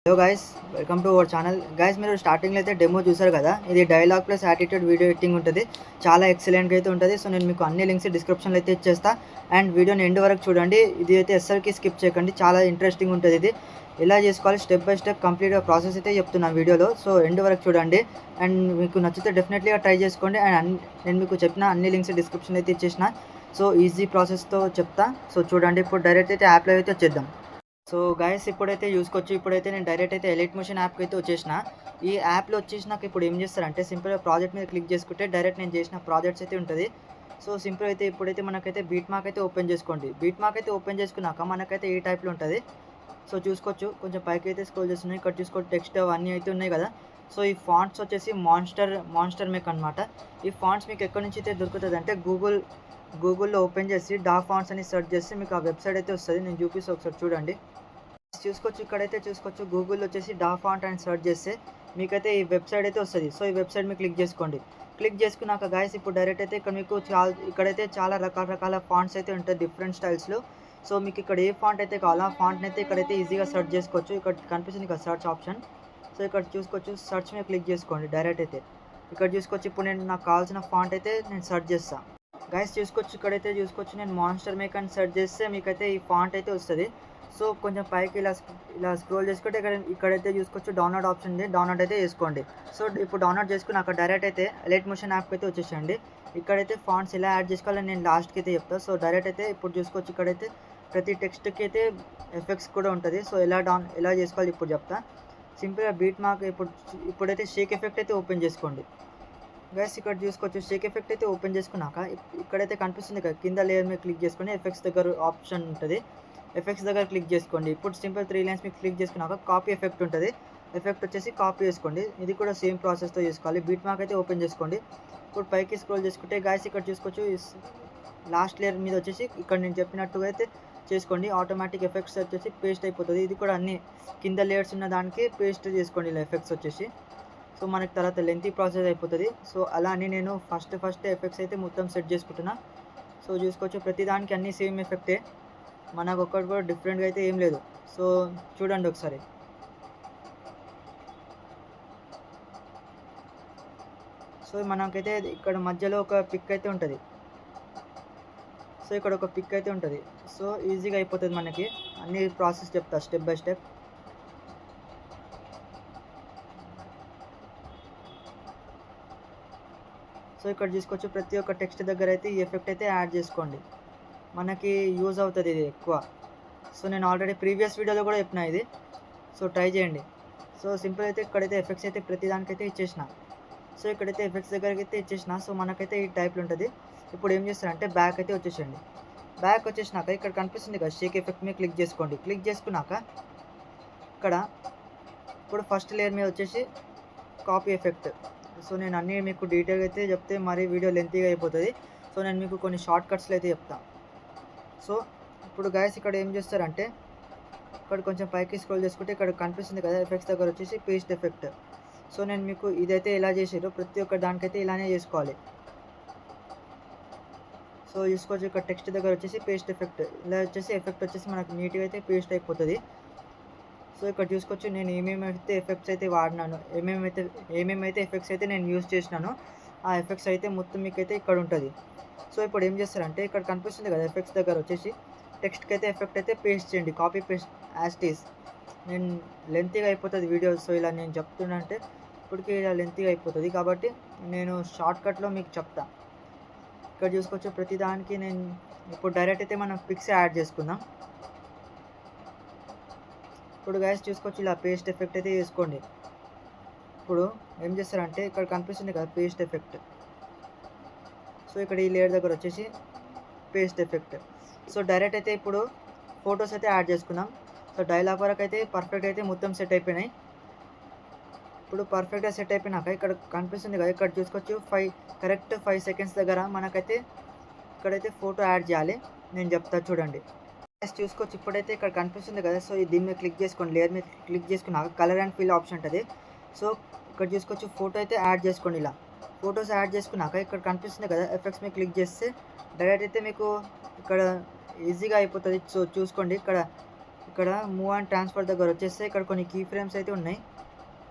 Hello guys, welcome to our channel. Guys, మీరు స్టార్టింగ్లో అయితే డెమో చూసారు కదా. ఇది dialogue plus attitude video editing ఉంటుంది. చాలా ఎక్సలెంట్గా అయితే ఉంటుంది. సో నేను మీకు అన్ని లింక్స్ డిస్క్రిప్షన్లో అయితే ఇచ్చేస్తా. అండ్ వీడియోని ఎండ్ వరకు చూడండి. ఇది అయితే ఎస్ఆర్కి స్కిప్ చేయకండి. చాలా ఇంట్రెస్టింగ్ ఉంటుంది. ఇది ఎలా చేసుకోవాలి స్టెప్ బై స్టెప్ కంప్లీట్గా ప్రాసెస్ అయితే చెప్తున్నాను వీడియోలో. సో ఎండ్ వరకు చూడండి. అండ్ మీకు నచ్చితే డెఫినెట్లీగా ట్రై చేసుకోండి. అండ్ నేను మీకు చెప్పిన అన్ని లింక్స్ డిస్క్రిప్షన్లో అయితే ఇచ్చేసిన. సో ఈజీ ప్రాసెస్తో చెప్తా. సో చూడండి, ఇప్పుడు డైరెక్ట్ అయితే యాప్లో అయితే వచ్చేద్దాం. సో గైస్, ఇప్పుడైతే చూసుకోవచ్చు. ఇప్పుడైతే నేను డైరెక్ట్ అయితే ఎలైట్ మోషన్ యాప్కి అయితే వచ్చేసిన. ఈ యాప్లో వచ్చేసి నాకు ఇప్పుడు ఏం చేస్తారంటే సింపుల్గా ప్రాజెక్ట్ మీద క్లిక్ చేసుకుంటే డైరెక్ట్ నేను చేసిన ప్రాజెక్ట్స్ అయితే ఉంటుంది. సో సింపుల్ అయితే ఇప్పుడైతే మనకైతే బీట్ మార్క్ అయితే ఓపెన్ చేసుకోండి. బీట్ మార్క్ అయితే ఓపెన్ చేసుకున్నాక మనకైతే ఈ టైప్లో ఉంటుంది. సో చూసుకోవచ్చు, కొంచెం పైకి అయితే స్క్రోల్ చేస్తున్నాయి. ఇక్కడ చూసుకోవచ్చు, టెక్స్ట్ అవన్నీ అయితే ఉన్నాయి కదా. సో ఈ ఫాంట్స్ వచ్చేసి మాన్స్టర్ మేక్ అనమాట. ఈ ఫాంట్స్ మీకు ఎక్కడి నుంచి అయితే దొరుకుతుంది అంటే గూగుల్లో ఓపెన్ చేసి డా ఫాంట్స్ అని సెర్చ్ చేస్తే మీకు ఆ వెబ్సైట్ అయితే వస్తుంది. నేను చూపిస్తాను, ఒకసారి చూడండి. చూసుకోవచ్చు, ఇక్కడైతే చూసుకోవచ్చు, గూగుల్లో వచ్చేసి డా ఫాంట్ అని సెర్చ్ చేస్తే మీకైతే ఈ వెబ్సైట్ అయితే వస్తుంది. సో ఈ వెబ్సైట్ మీద క్లిక్ చేసుకోండి. క్లిక్ చేసుకున్నాక గాయస్, ఇప్పుడు డైరెక్ట్ అయితే ఇక్కడ మీకు ఇక్కడైతే చాలా రకరకాల ఫాంట్స్ అయితే ఉంటాయి డిఫరెంట్ స్టైల్స్లో. సో మీకు ఇక్కడ ఏ ఫాంట్ అయితే కావాలో ఆ ఫాంట్ని అయితే ఇక్కడైతే ఈజీగా సెర్చ్ చేసుకోవచ్చు. ఇక్కడ కనిపిస్తుంది కదా సెర్చ్ ఆప్షన్. సో ఇక్కడ చూసుకోవచ్చు, సెర్చ్ మీద క్లిక్ చేసుకోండి. డైరెక్ట్ అయితే ఇక్కడ చూసుకోవచ్చు, ఇప్పుడు నాకు కావాల్సిన ఫాంట్ అయితే నేను సెర్చ్ చేస్తాను. గైస్ చూసుకోవచ్చు, ఇక్కడైతే చూసుకోవచ్చు, నేను మాన్స్టర్ మేక్ అని సెర్చ్ చేస్తే మీకైతే ఈ ఫాంట్ అయితే వస్తుంది. సో కొంచెం పైకి ఇలా స్క్రోల్ చేసుకుంటే ఇక్కడైతే చూసుకోవచ్చు డౌన్లోడ్ ఆప్షన్ ఉంది. డౌన్లోడ్ అయితే చేసుకోండి. సో ఇప్పుడు డౌన్లోడ్ చేసుకుని అక్కడ డైరెక్ట్ అయితే ఎలైట్ మోషన్ యాప్కి అయితే వచ్చేసండి. ఇక్కడైతే ఫాంట్స్ ఎలా యాడ్ చేసుకోవాలని నేను లాస్ట్కి అయితే చెప్తాను. సో డైరెక్ట్ అయితే ఇప్పుడు చూసుకోవచ్చు, ఇక్కడైతే ప్రతి టెక్స్ట్కి అయితే ఎఫెక్ట్స్ కూడా ఉంటుంది. సో ఎలా చేసుకోవాలి ఇప్పుడు చెప్తా. సింపుల్గా బీట్ మార్క్ ఇప్పుడైతే షేక్ ఎఫెక్ట్ అయితే ఓపెన్ చేసుకోండి. గైస్ ఇక్కడ చూసుకోవచ్చు, షేక్ ఎఫెక్ట్ అయితే ఓపెన్ చేసుకున్నాక ఇక్కడైతే కనిపిస్తుంది కదా, కింద లేయర్ మీద క్లిక్ చేసుకొని ఎఫెక్ట్స్ దగ్గర ఆప్షన్ ఉంటుంది. ఎఫెక్ట్స్ దగ్గర క్లిక్ చేసుకోండి. ఇప్పుడు సింపుల్ 3 లైన్స్ మీద క్లిక్ చేసుకున్నాక కాపీ ఎఫెక్ట్ ఉంటుంది. ఎఫెక్ట్ వచ్చేసి కాపీ చేసుకోండి. ఇది కూడా సేమ్ ప్రాసెస్తో చేసుకోవాలి. బీట్ మార్క్ అయితే ఓపెన్ చేసుకోండి. ఇప్పుడు పైకి స్క్రోల్ చేసుకుంటే గాయస్ ఇక్కడ చూసుకోవచ్చు, లాస్ట్ లేయర్ మీద వచ్చేసి ఇక్కడ నేను చెప్పినట్టుగా అయితే చేసుకోండి. ఆటోమేటిక్ ఎఫెక్ట్స్ వచ్చేసి పేస్ట్ అయిపోతుంది. ఇది కూడా అన్ని కింద లేయర్స్ ఉన్న దానికి పేస్ట్ చేసుకోండి ఇలా ఎఫెక్ట్స్ వచ్చేసి. సో మనకి తర్వాత లెంతీ ప్రాసెస్ అయిపోతుంది. సో అలా అని నేను ఫస్ట్ ఎఫెక్ట్స్ అయితే మొత్తం సెట్ చేసుకుంటున్నా. సో చూసుకోవచ్చు, ప్రతిదానికి అన్ని సేమ్ ఎఫెక్టే, మనకు ఒక్కటి కూడా డిఫరెంట్గా అయితే ఏం లేదు. సో చూడండి ఒకసారి. సో మనకైతే ఇక్కడ మధ్యలో ఒక పిక్ అయితే ఉంటుంది. సో ఇక్కడ ఒక పిక్ అయితే ఉంటుంది. సో ఈజీగా అయిపోతుంది మనకి. అన్ని ప్రాసెస్ చెప్తా స్టెప్ బై స్టెప్. సో ఇక్కడ చూసుకోవచ్చు, ప్రతి ఒక్క టెక్స్ట్ దగ్గర అయితే ఈ ఎఫెక్ట్ అయితే యాడ్ చేసుకోండి. మనకి యూజ్ అవుతుంది ఇది ఎక్కువ. సో నేను ఆల్రెడీ ప్రీవియస్ వీడియోలో కూడా చెప్పిన ఇది. సో ట్రై చేయండి. సో సింపుల్ అయితే ఇక్కడైతే ఎఫెక్ట్స్ అయితే ప్రతి దానికైతే ఇచ్చేసిన. సో ఇక్కడైతే ఎఫెక్ట్స్ దగ్గరికి అయితే ఇచ్చేసిన. సో మనకైతే ఈ టైప్లో ఉంటుంది. ఇప్పుడు ఏం చేస్తారంటే బ్యాక్ అయితే వచ్చేసండి. బ్యాక్ వచ్చేసినాక ఇక్కడ కనిపిస్తుంది కదా షేక్ ఎఫెక్ట్ మీద క్లిక్ చేసుకోండి. క్లిక్ చేసుకున్నాక ఇక్కడ ఇప్పుడు ఫస్ట్ లేయర్ మీద వచ్చేసి కాపీ ఎఫెక్ట్. సో నేను అన్నీ మీకు డీటెయిల్గా అయితే చెప్తే మరి వీడియో లెంతీగా అయిపోతుంది. సో నేను మీకు కొన్ని షార్ట్ కట్స్లో అయితే చెప్తాను. సో ఇప్పుడు గైస్ ఇక్కడ ఏం చేస్తారంటే ఇక్కడ కొంచెం పైకి స్క్రోల్ చేసుకుంటే ఇక్కడ కనిపిస్తుంది కదా ఎఫెక్ట్స్ దగ్గర వచ్చేసి పేస్ట్ ఎఫెక్ట్. సో నేను మీకు ఇదైతే ఎలా చేసారో ప్రతి ఒక్క దానికైతే ఇలానే చేసుకోవాలి. సో చూసుకోవచ్చు, ఇక్కడ టెక్స్ట్ దగ్గర వచ్చేసి పేస్ట్ ఎఫెక్ట్ ఇలా వచ్చేసి ఎఫెక్ట్ వచ్చేసి మనకు నీట్గా అయితే పేస్ట్ అయిపోతుంది. సో ఇక్కడ చూసుకోవచ్చు, నేను ఏమేమైతే ఎఫెక్ట్స్ అయితే వాడినాను, ఏమేమైతే ఎఫెక్ట్స్ అయితే నేను యూజ్ చేసినాను, ఆ ఎఫెక్ట్స్ అయితే మొత్తం మీకైతే ఇక్కడ ఉంటుంది. సో ఇప్పుడు ఏం చేస్తారంటే ఇక్కడ కనిపిస్తుంది కదా ఎఫెక్ట్స్ దగ్గర వచ్చేసి టెక్స్ట్కి అయితే ఎఫెక్ట్ అయితే పేస్ట్ చేయండి. Copy paste as it is. నేను లెంతీగా అయిపోతుంది వీడియో. సో ఇలా నేను చెప్తున్నా అంటే ఇప్పటికీ ఇలా లెంతీగా అయిపోతుంది కాబట్టి నేను షార్ట్కట్లో మీకు చెప్తా. ఇక్కడ చూసుకోవచ్చు, ప్రతి దానికి నేను ఇప్పుడు డైరెక్ట్ అయితే మనం పిక్స్ యాడ్ చేసుకుందాం. ఇప్పుడు గైస్ చూసుకోవచ్చు, ఇలా పేస్ట్ ఎఫెక్ట్ అయితే చేసుకోండి. ఇప్పుడు ఏం చేస్తారంటే ఇక్కడ కనిపిస్తుంది కదా పేస్ట్ ఎఫెక్ట్. సో ఇక్కడ ఈ లేయర్ దగ్గర వచ్చేసి పేస్ట్ ఎఫెక్ట్. సో డైరెక్ట్ అయితే ఇప్పుడు ఫొటోస్ అయితే యాడ్ చేసుకుందాం. సో డైలాగ్ వరకు అయితే పర్ఫెక్ట్ అయితే మొత్తం సెట్ అయిపోయినాయి. ఇప్పుడు పర్ఫెక్ట్గా సెట్ అయిపోయినాక ఇక్కడ కనిపిస్తుంది కదా, ఇక్కడ చూసుకోవచ్చు కరెక్ట్ 5 సెకండ్స్ దగ్గర మనకైతే ఇక్కడైతే ఫోటో యాడ్ చేయాలి. నేను చెప్తా చూడండి. చూసుకోవచ్చు, ఇప్పుడైతే ఇక్కడ కనిపిస్తుంది కదా. సో దీని మీద క్లిక్ చేసుకోండి. లేయర్ మీద క్లిక్ చేసుకున్నాక కలర్ అండ్ ఫిల్ ఆప్షన్ ఉంటుంది. సో ఇక్కడ చూసుకోవచ్చు, ఫోటో అయితే యాడ్ చేసుకోండి. ఇలా ఫొటోస్ యాడ్ చేసుకున్నాక ఇక్కడ కనిపిస్తుంది కదా ఎఫెక్ట్స్ మీద క్లిక్ చేస్తే డైరెక్ట్ అయితే మీకు ఇక్కడ ఈజీగా అయిపోతుంది. సో చూసుకోండి, ఇక్కడ ఇక్కడ మూవ్ అండ్ ట్రాన్స్ఫర్ దగ్గర వచ్చేస్తే ఇక్కడ కొన్ని కీ ఫ్రేమ్స్ అయితే ఉన్నాయి.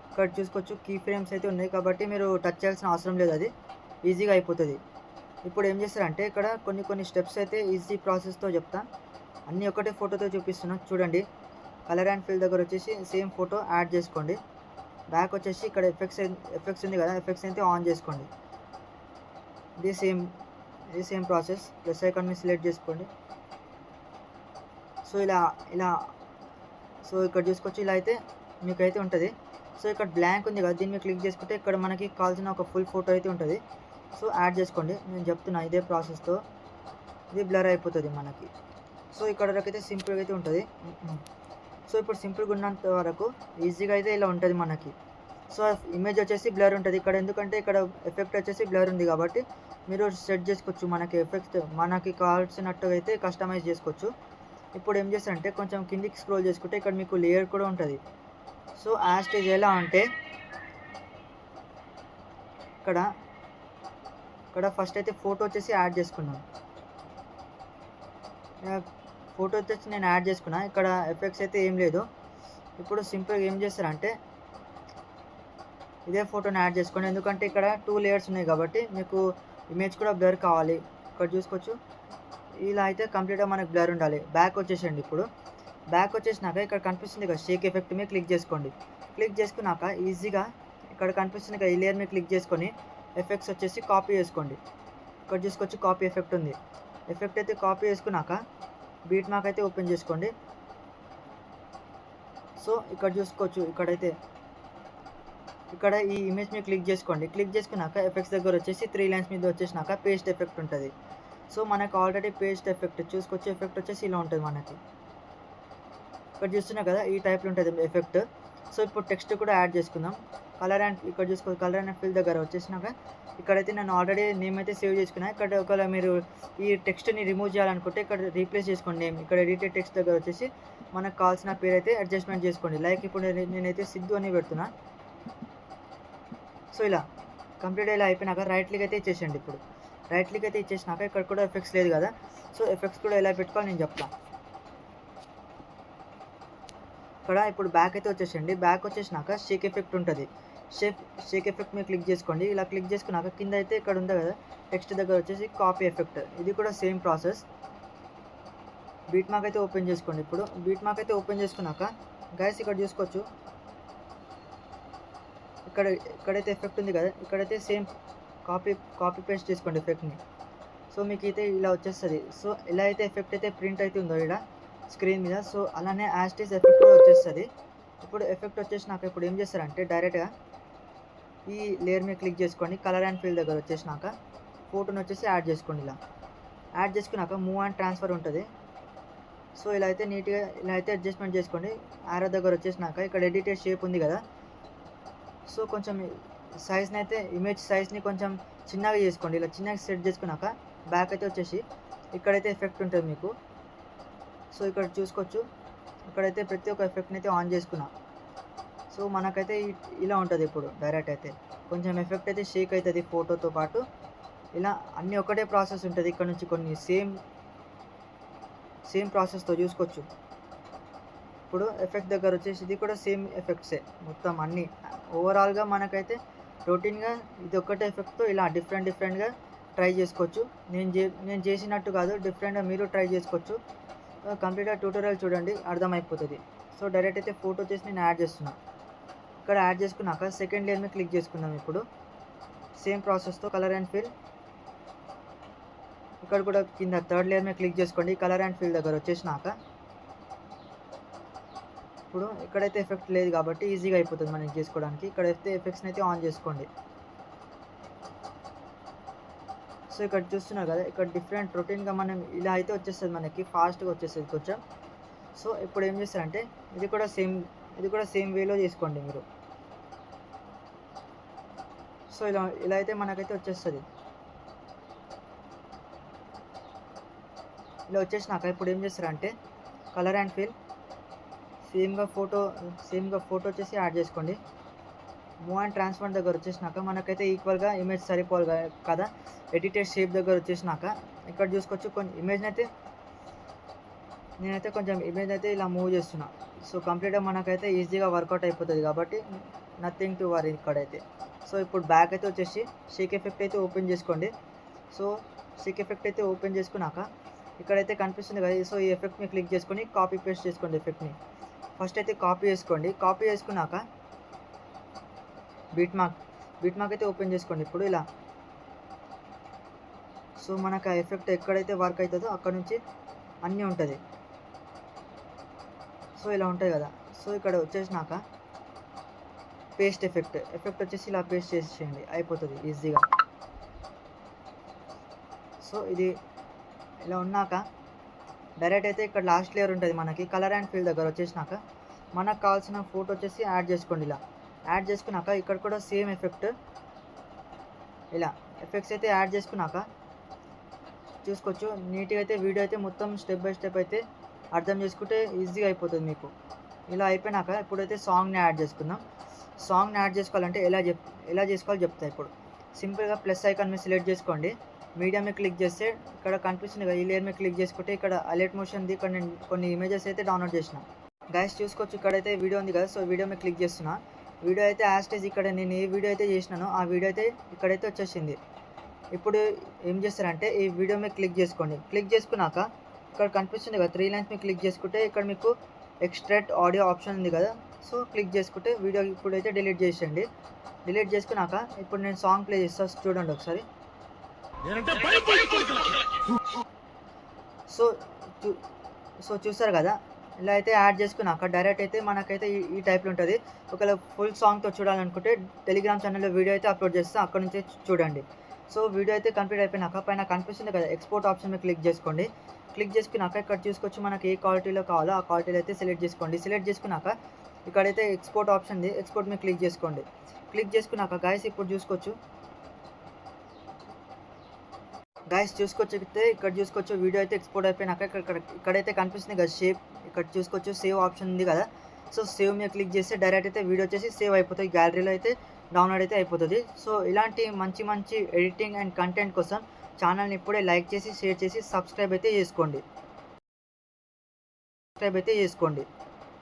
ఇక్కడ చూసుకోవచ్చు కీ ఫ్రేమ్స్ అయితే ఉన్నాయి కాబట్టి మీరు టచ్ చేయాల్సిన అవసరం లేదు, అది ఈజీగా అయిపోతుంది. ఇప్పుడు ఏం చేస్తారంటే ఇక్కడ కొన్ని స్టెప్స్ అయితే ఈజీ ప్రాసెస్తో చెప్తా. అన్నీ ఒకటే ఫోటోతో చూపిస్తున్నా చూడండి. కలర్ అండ్ ఫిల్ దగ్గర వచ్చేసి సేమ్ ఫోటో యాడ్ చేసుకోండి. బ్యాక్ వచ్చేసి ఇక్కడ ఎఫెక్ట్స్ ఉంది కదా, ఎఫెక్ట్స్ అయితే ఆన్ చేసుకోండి. ఇది సేమ్ ప్రాసెస్. ప్లస్ ఐకాన్ని సెలెక్ట్ చేసుకోండి. సో ఇలా సో ఇక్కడ చూసుకోవచ్చు, ఇలా అయితే మీకైతే ఉంటుంది. సో ఇక్కడ బ్లాంక్ ఉంది కదా, దీన్ని క్లిక్ చేసుకుంటే ఇక్కడ మనకి కావాల్సిన ఒక ఫుల్ ఫోటో అయితే ఉంటుంది. సో యాడ్ చేసుకోండి. నేను చెప్తున్నా ఇదే ప్రాసెస్తో. ఇది బ్లర్ అయిపోతుంది మనకి. సో ఇక్కడ వరకు అయితే సింపుల్గా అయితే ఉంటుంది. సో ఇప్పుడు సింపుల్గా ఉన్నంత వరకు ఈజీగా అయితే ఇలా ఉంటుంది మనకి. సో ఇమేజ్ వచ్చేసి బ్లర్ ఉంటుంది ఇక్కడ, ఎందుకంటే ఇక్కడ ఎఫెక్ట్ వచ్చేసి బ్లర్ ఉంది కాబట్టి మీరు సెట్ చేసుకోవచ్చు. మనకి ఎఫెక్ట్ మనకి కావాల్సినట్టుగా అయితే కస్టమైజ్ చేసుకోవచ్చు. ఇప్పుడు ఏం చేస్తారంటే కొంచెం కిందికి స్క్రోల్ చేసుకుంటే ఇక్కడ మీకు లేయర్ కూడా ఉంటుంది. సో యాస్టేజ్ ఎలా అంటే ఇక్కడ ఫస్ట్ అయితే ఫోటో వచ్చేసి యాడ్ చేసుకున్నాం. ఫోటో వచ్చేసి నేను యాడ్ చేసుకున్నా. ఇక్కడ ఎఫెక్ట్స్ అయితే ఏం లేదు. ఇప్పుడు సింపుల్గా ఏం చేస్తారంటే ఇదే ఫోటోని యాడ్ చేసుకోండి, ఎందుకంటే ఇక్కడ 2 లేయర్స్ ఉన్నాయి కాబట్టి మీకు ఇమేజ్ కూడా బ్లర్ కావాలి. ఇక్కడ చూసుకోవచ్చు, ఇలా అయితే కంప్లీట్గా మనకు బ్లర్ ఉండాలి. బ్యాక్ వచ్చేసండి. ఇప్పుడు బ్యాక్ వచ్చేసినాక ఇక్కడ కనిపిస్తుంది కదా షేక్ ఎఫెక్ట్ మీద క్లిక్ చేసుకోండి. క్లిక్ చేసుకున్నాక ఈజీగా ఇక్కడ కనిపిస్తుంది కదా ఈ లేయర్ మీద క్లిక్ చేసుకొని ఎఫెక్ట్స్ వచ్చేసి కాపీ చేసుకోండి. ఇక్కడ చూసుకోవచ్చు కాపీ ఎఫెక్ట్ ఉంది. ఎఫెక్ట్ అయితే కాపీ చేసుకున్నాక బీట్ మార్క్ అయితే ఓపెన్ చేసుకోండి. సో ఇక్కడ చూసుకోవచ్చు, ఇక్కడ ఈ ఇమేజ్ మీద క్లిక్ చేసుకోండి. క్లిక్ చేసుకున్నాక ఎఫెక్ట్స్ దగ్గర వచ్చేసి 3 లైన్స్ మీద వచ్చేసినాక పేస్ట్ ఎఫెక్ట్ ఉంటుంది. సో మనకు ఆల్రెడీ పేస్ట్ ఎఫెక్ట్ చూసుకోవచ్చు. ఎఫెక్ట్ వచ్చేసి ఇలా ఉంటుంది మనకి. ఇక్కడ చూస్తున్నా కదా ఈ టైప్లో ఉంటుంది ఎఫెక్ట్. సో ఇప్పుడు టెక్స్ట్ కూడా యాడ్ చేసుకుందాం. ఇక్కడ చూసుకో కలర్ అండ్ ఫిల్ దగ్గర వచ్చేసినాక ఇక్కడైతే నేను ఆల్రెడీ నేమ్ అయితే సేవ్ చేసుకున్నా. ఇక్కడ ఒకవేళ మీరు ఈ టెక్స్ట్ని రిమూవ్ చేయాలనుకుంటే ఇక్కడ రీప్లేస్ చేసుకోండి నేమ్. ఇక్కడ ఎడిటెడ్ టెక్స్ట్ దగ్గర వచ్చేసి మనకు కావాల్సిన పేరు అయితే అడ్జస్ట్మెంట్ చేసుకోండి. లైక్ ఇప్పుడు నేనైతే సిద్ధు అని పెడుతున్నా. సో ఇలా కంప్లీట్ ఇలా అయిపోయినాక రైట్ క్లిక్ అయితే ఇచ్చేసండి. ఇప్పుడు రైట్ క్లిక్ అయితే ఇచ్చేసినాక ఇక్కడ కూడా ఎఫెక్ట్స్ లేదు కదా, సో ఎఫెక్ట్స్ కూడా ఎలా పెట్టుకోవాలి నేను చెప్తాను. ఇక్కడ ఇప్పుడు బ్యాక్ అయితే వచ్చేసండి. బ్యాక్ వచ్చేసినాక షేక్ ఎఫెక్ట్ ఉంటుంది. షేక్ ఎఫెక్ట్ మీద క్లిక్ చేసుకోండి. ఇలా క్లిక్ చేసుకున్నాక కింద అయితే ఇక్కడ ఉంది కదా టెక్స్ట్ దగ్గర వచ్చేసి కాపీ ఎఫెక్ట్, ఇది కూడా సేమ్ ప్రాసెస్. బీట్ మార్క్ అయితే ఓపెన్ చేసుకోండి. ఇప్పుడు బీట్ మార్క్ అయితే ఓపెన్ చేసుకున్నాక గైస్ ఇక్కడ చూసుకోవచ్చు, ఇక్కడైతే ఎఫెక్ట్ ఉంది కదా, ఇక్కడైతే సేమ్ కాపీ పేస్ట్ చేసుకోండి ఎఫెక్ట్ని. సో మీకు అయితే ఇలా వచ్చేస్తుంది. సో ఎలా అయితే ఎఫెక్ట్ అయితే ప్రింట్ అయితే ఉందో ఇక్కడ స్క్రీన్ మీద, సో అలానే యాస్టీస్ ఎఫెక్ట్ కూడా వచ్చేస్తుంది. ఇప్పుడు ఎఫెక్ట్ వచ్చేసినాక ఇప్పుడు ఏం చేస్తారంటే డైరెక్ట్గా ఈ లేయర్ మీద క్లిక్ చేసుకోండి. కలర్ అండ్ ఫిల్ దగ్గర వచ్చేసినాక ఫోటోని వచ్చేసి యాడ్ చేసుకోండి. ఇలా యాడ్ చేసుకున్నాక మూవ్ అండ్ ట్రాన్స్ఫర్ ఉంటుంది. సో ఇలా అయితే నీట్గా ఇలా అయితే అడ్జస్ట్మెంట్ చేసుకోండి. ఆరో దగ్గర వచ్చేసినాక ఇక్కడ ఎడిటెడ్ షేప్ ఉంది కదా, సో కొంచెం సైజ్ని అయితే ఇమేజ్ సైజ్ని కొంచెం చిన్నగా చేసుకోండి. ఇలా చిన్నగా సెట్ చేసుకున్నాక బ్యాక్ అయితే వచ్చేసి ఇక్కడైతే ఎఫెక్ట్ ఉంటుంది మీకు. సో ఇక్కడ చూసుకోవచ్చు, ఇక్కడైతే ప్రతి ఒక్క ఎఫెక్ట్ని అయితే ఆన్ చేసుకున్నా. సో మనకైతే ఇలా ఉంటుంది. ఇప్పుడు డైరెక్ట్ అయితే కొంచెం ఎఫెక్ట్ అయితే షేక్ అవుతుంది ఫోటోతో పాటు. ఇలా అన్నీ ఒకటే ప్రాసెస్ ఉంటుంది. ఇక్కడ నుంచి కొన్ని సేమ్ ప్రాసెస్తో చూసుకోవచ్చు. ఇప్పుడు ఎఫెక్ట్ దగ్గర వచ్చేసి ఇది కూడా సేమ్ ఎఫెక్ట్సే మొత్తం అన్నీ. ఓవరాల్గా మనకైతే రొటీన్గా ఇది ఒక్కటే ఎఫెక్ట్తో ఇలా డిఫరెంట్గా ట్రై చేసుకోవచ్చు. నేను చేసినట్టు కాదు, డిఫరెంట్గా మీరు ట్రై చేసుకోవచ్చు. కంప్లీట్గా ట్యూటోరియల్ చూడండి, అర్థమైపోతుంది. సో డైరెక్ట్ అయితే ఫోటో వచ్చేసి నేను యాడ్ చేస్తున్నాను. ఇక్కడ యాడ్ చేసుకున్నాక సెకండ్ లేయర్ మీద క్లిక్ చేసుకుందాం. ఇప్పుడు సేమ్ ప్రాసెస్తో కలర్ అండ్ ఫిల్, ఇక్కడ కూడా కింద థర్డ్ లేయర్ మీద క్లిక్ చేసుకోండి. కలర్ అండ్ ఫిల్ దగ్గర వచ్చేసినాక ఇప్పుడు ఇక్కడైతే ఎఫెక్ట్ లేదు కాబట్టి ఈజీగా అయిపోతుంది మనకి చేసుకోవడానికి. ఇక్కడైతే ఎఫెక్ట్స్ని అయితే ఆన్ చేసుకోండి. సో ఇక్కడ చూస్తున్నారు కదా, ఇక్కడ డిఫరెంట్ రొటీన్గా మనం ఇలా అయితే వచ్చేస్తుంది, మనకి ఫాస్ట్గా వచ్చేస్తుంది కొంచెం. సో ఇప్పుడు ఏం చేస్తారంటే ఇది కూడా సేమ్ వేలో చేసుకోండి మీరు. సో ఇలా అయితే మనకైతే వచ్చేస్తుంది. ఇలా వచ్చేసినాక ఇప్పుడు ఏం చేస్తారంటే కలర్ అండ్ ఫిల్ సేమ్గా ఫోటో వచ్చేసి యాడ్ చేసుకోండి. మూవ్ అండ్ ట్రాన్స్ఫర్ దగ్గర వచ్చేసినాక మనకైతే ఈక్వల్గా ఇమేజ్ సరిపోవాలి కదా. ఎడిటెడ్ షేప్ దగ్గర వచ్చేసినాక ఇక్కడ చూసుకోవచ్చు, కొన్ని ఇమేజ్ని అయితే నేనైతే కొంచెం ఇమేజ్ అయితే ఇలా మూవ్ చేస్తున్నా. సో కంప్లీట్‌గా మనకైతే ఈజీగా వర్కౌట్ అయిపోతది కాబట్టి నథింగ్ టు వరీ ఇక్కడైతే. సో ఇప్పుడు బ్యాక్ అయితే వచ్చేసి షేక్ ఎఫెక్ట్ అయితే ఓపెన్ చేసుకోండి. సో షేక్ ఎఫెక్ట్ అయితే ఓపెన్ చేసుకున్నాక ఇక్కడైతే కనిపిస్తుంది కదా! సో ఈ ఎఫెక్ట్‌ని క్లిక్ చేసుకొని కాపీ పేస్ట్ చేసుకోండి ఎఫెక్ట్‌ని. ఫస్ట్ అయితే కాపీ చేసుకోండి. కాపీ చేసుకున్నాక బీట్ మార్క్ అయితే ఓపెన్ చేసుకోండి ఇప్పుడు ఇలా. సో మనకు ఆ ఎఫెక్ట్ ఎక్కడైతే వర్క్ అవుతుందో అక్కడ నుంచి అన్నీ ఉంటుంది. సో ఇలా ఉంటుంది కదా! సో ఇక్కడ వచ్చేసినాక పేస్ట్ ఎఫెక్ట్ వచ్చేసి ఇలా పేస్ట్ చేసేయండి అయిపోతుంది ఈజీగా. సో ఇది ఇలా ఉన్నాక డైరెక్ట్ అయితే ఇక్కడ లాస్ట్ లేయర్ ఉంటుంది మనకి కలర్ అండ్ ఫీల్ దగ్గర వచ్చేసినాక మనకు కావాల్సిన ఫోటో వచ్చేసి యాడ్ చేసుకోండి. ఇలా యాడ్ చేసుకున్నాక ఇక్కడ కూడా సేమ్ ఎఫెక్ట్ ఇలా ఎఫెక్ట్స్ అయితే యాడ్ చేసుకున్నాక చూసుకోవచ్చు నీట్గా అయితే వీడియో అయితే మొత్తం స్టెప్ బై స్టెప్ అయితే అర్థం చేసుకుంటే ఈజీగా అయిపోతుంది మీకు. ఇలా అయిపోయినాక ఇప్పుడైతే సాంగ్ని యాడ్ చేసుకుందాం. సాంగ్ని యాడ్ చేసుకోవాలంటే ఎలా చేసుకోవాలో చెప్తా. ఇప్పుడు సింపుల్గా ప్లస్ ఐకాన్ మీద సెలెక్ట్ చేసుకోండి. మీడియా మీద క్లిక్ చేస్తే ఇక్కడ కనిపిస్తుంది కదా, ఈ లేయర్ మీద క్లిక్ చేసుకుంటే ఇక్కడ అలర్ట్ మోషన్ది ఇక్కడ నేను కొన్ని ఇమేజెస్ అయితే డౌన్లోడ్ చేసిన. గైస్ చూసుకోవచ్చు ఇక్కడైతే వీడియో ఉంది కదా, సో వీడియో మీద క్లిక్ చేస్తున్నా. వీడియో అయితే యాస్టేజ్ ఇక్కడ నేను ఏ వీడియో అయితే చేసినానో ఆ వీడియో అయితే ఇక్కడైతే వచ్చేసింది. ఇప్పుడు ఏం చేస్తారంటే ఈ వీడియో మీద క్లిక్ చేసుకోండి. క్లిక్ చేసుకున్నాక ఇక్కడ కనిపిస్తుంది కదా 3 లైన్స్ మీద క్లిక్ చేసుకుంటే ఇక్కడ మీకు ఎక్స్ట్రాక్ట్ ఆడియో ఆప్షన్ ఉంది కదా, సో క్లిక్ చేసుకుంటే వీడియో ఇప్పుడైతే డిలీట్ చేసేయండి. డిలీట్ చేసుకున్నాక ఇప్పుడు నేను సాంగ్ ప్లే చేస్తాను చూడండి ఒకసారి. సో చూసారు కదా, ఇలా అయితే యాడ్ చేసుకున్నాక డైరెక్ట్ అయితే మనకైతే ఈ టైప్లో ఉంటుంది. ఒకవేళ ఫుల్ సాంగ్తో చూడాలనుకుంటే టెలిగ్రామ్ ఛానల్లో వీడియో అయితే అప్లోడ్ చేస్తే అక్కడ నుంచి చూడండి. సో వీడియో అయితే కంప్లీట్ అయిపోయినాక పైన కనిపిస్తుంది కదా ఎక్స్పోర్ట్ ఆప్షన్ మీద క్లిక్ చేసుకోండి. క్లిక్ చేసుకున్నాక ఇక్కడ చూసుకొచ్చి మనకి ఏ క్వాలిటీలో కావాలో ఆ క్వాలిటీలో అయితే సెలెక్ట్ చేసుకోండి. సెలెక్ట్ చేసుకున్నాక ఇక్కడైతే ఎక్స్పోర్ట్ ఆప్షన్ ఉంది, ఎక్స్పోర్ట్ మీద క్లిక్ చేసుకోండి. క్లిక్ చేసుకున్నాక గాయస్ ఇప్పుడు చూసుకోవచ్చు ఇక్కడ చూసుకోవచ్చు వీడియో అయితే ఎక్స్పోర్ట్ అయిపోయినాక ఇక్కడైతే కనిపిస్తుంది కదా షేప్, ఇక్కడ చూసుకోవచ్చు సేవ్ ఆప్షన్ ఉంది కదా, సో సేవ్ మీద క్లిక్ చేస్తే డైరెక్ట్ అయితే వీడియో వచ్చేసి సేవ్ అయిపోతుంది, గ్యాలరీలో అయితే డౌన్లోడ్ అయితే అయిపోతుంది. సో ఇలాంటి మంచి ఎడిటింగ్ అండ్ కంటెంట్ కోసం ఛానల్ని ఇప్పుడే లైక్ చేసి షేర్ చేసి సబ్స్క్రైబ్ అయితే చేసుకోండి.